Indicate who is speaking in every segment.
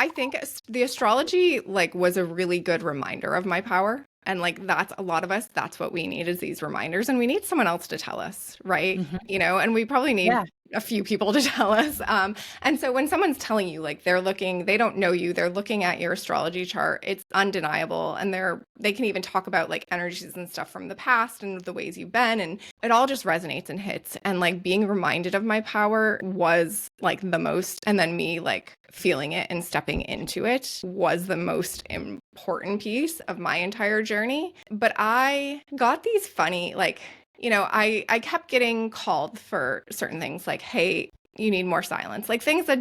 Speaker 1: I think the astrology like was a really good reminder of my power. And like that's a lot of us, that's what we need is these reminders. And we need someone else to tell us, right?
Speaker 2: Hmm.
Speaker 1: You know, and we probably need
Speaker 2: Yeah.
Speaker 1: a few people to tell us. And so when someone's telling you like they don't know you, they're looking at your astrology chart, it's undeniable. And they can even talk about like energies and stuff from the past and the ways you've been. And it all just resonates and hits. And like being reminded of my power was like the most, and then me like feeling it and stepping into it was the most important piece of my entire journey. But I got these funny, like, you know, I kept getting called for certain things like, hey, you need more silence. Like things that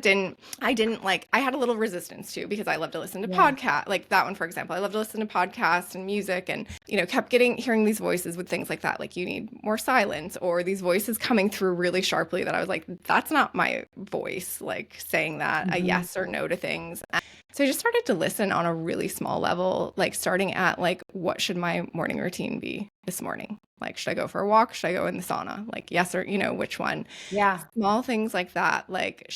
Speaker 1: I didn't like, I had a little resistance to because I love to listen to
Speaker 2: Yeah.
Speaker 1: podcasts. Like that one, for example, I love to listen to podcasts and music and, you know, kept hearing these voices with things like that. Like you need more silence or these voices coming through really sharply that I was like, that's not my voice, like saying that a
Speaker 2: Hmm.
Speaker 1: yes or no to things. So I just started to listen on a really small level, like starting at like, what should my morning routine be this morning? Like, should I go for a walk? Should I go in the sauna? Like, yes or, you know, which one?
Speaker 2: Yeah.
Speaker 1: Small things like that. Like,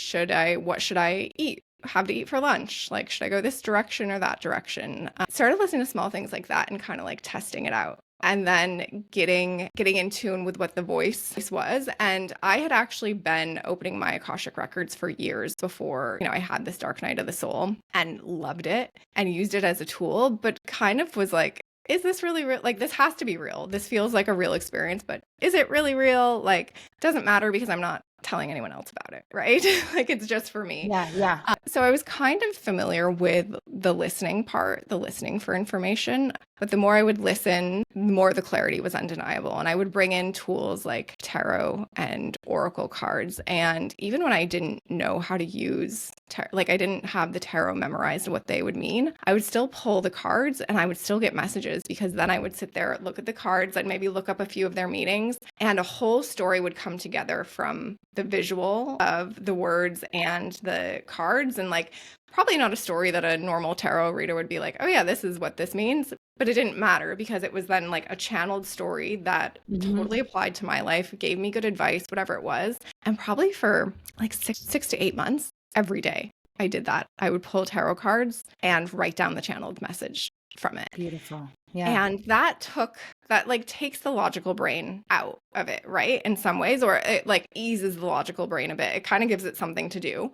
Speaker 1: what should I eat? Have to eat for lunch? Like, should I go this direction or that direction? Started listening to small things like that and kind of like testing it out. And then getting in tune with what the voice was. And I had actually been opening my Akashic records for years before, you know, I had this dark night of the soul and loved it and used it as a tool, but kind of was like, is this really real? Like, this has to be real. This feels like a real experience, but is it really real? Like, it doesn't matter because I'm not telling anyone else about it, right? Like, it's just for me.
Speaker 2: Yeah. Yeah.
Speaker 1: So I was kind of familiar with the listening part, the listening for information. But the more I would listen, the more the clarity was undeniable. And I would bring in tools like tarot and oracle cards. And even when I didn't know how to use like I didn't have the tarot memorized what they would mean, I would still pull the cards and I would still get messages because then I would sit there, look at the cards, I'd maybe look up a few of their meanings, and a whole story would come together from the visual of the words and the cards. And like probably not a story that a normal tarot reader would be like, oh yeah, this is what this means. But it didn't matter because it was then like a channeled story that
Speaker 2: Hmm.
Speaker 1: totally applied to my life, gave me good advice, whatever it was. And probably for like six to 8 months, every day I did that. I would pull tarot cards and write down the channeled message from it.
Speaker 2: Beautiful. Yeah.
Speaker 1: And that like takes the logical brain out of it, right? In some ways, or it like eases the logical brain a bit. It kind of gives it something to do.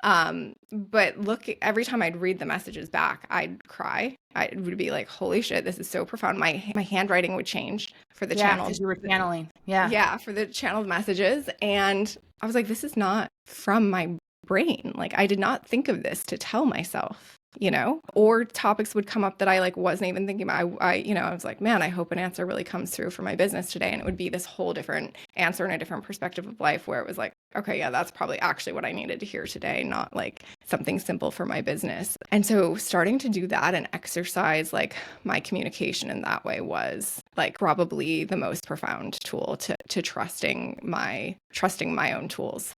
Speaker 1: But look, every time I'd read the messages back, I'd cry. I would be like, holy shit, this is so profound. My handwriting would change for the
Speaker 2: Yeah.
Speaker 1: channeled.
Speaker 2: Because you were channeling. Yeah.
Speaker 1: Yeah, for the channeled messages. And I was like, this is not from my brain. Like, I did not think of this to tell myself, you know, or topics would come up that I like wasn't even thinking about. I was like, man, I hope an answer really comes through for my business today. And it would be this whole different answer and a different perspective of life where it was like, okay, yeah, that's probably actually what I needed to hear today, not like something simple for my business. And so starting to do that and exercise like my communication in that way was like probably the most profound tool to trusting my own tools.